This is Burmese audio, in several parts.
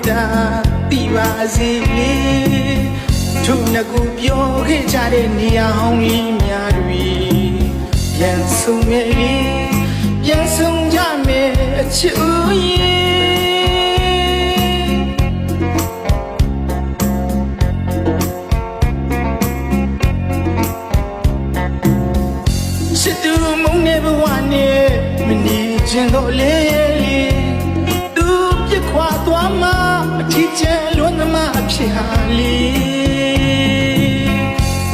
တာတိပါစေလေသူငကူပြောခဲ့ကြတဲ့နေရာဟောင်းကြီးများတွေပြန်ဆုံးမယ်လေပြန်ဆုံးကြမယ်အချစ်ဦးရဲ့စစ်တူမုန်းနေဘဝနဲ့မနေချင်တော့လေသူပြစ်ခွာသွားမှအထီးကျန်လွန်းသမားအဖြစ်ဟာလေ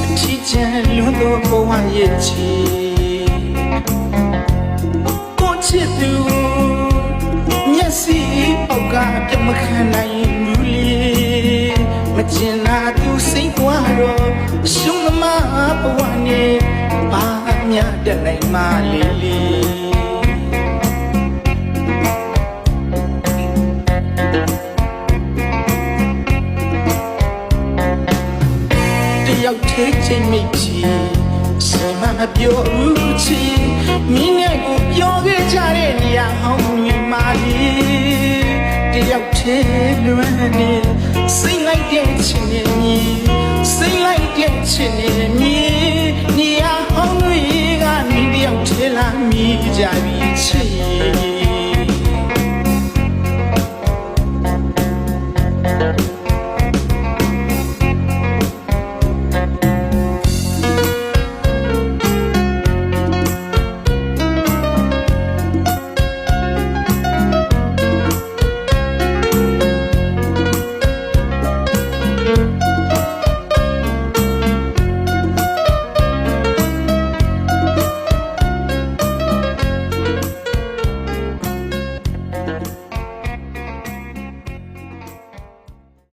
အထီးကျန်လွန်းသောဘဝရဲ့ချီကိုချစ်သူမျက်စိအောက်ကပြမခံနိုင်ဘူးလေမကျင်လာသူစိတ်ကွာတော့ရှုံးသမားဘဝနဲ့ဘာမြတ်တဲ့နိုင်မလေးလေးတယောက်သေးချင်းမိတ်ချီရှင်မပြောဦးချီမင်းနဲ့ကိုပြောခဲ့ကြတဲ့နေရာဟောင်းကြီးမလေးတယောက်သေးလွမ်းနေစိတ်လိုက်တဲ့ချင်နေမြည်စိတ်လိုက်တဲ့ချင်နေမြည်နေရာဟောင်းကြီးကမင်းတယောက်သေးလာမိကြပြီ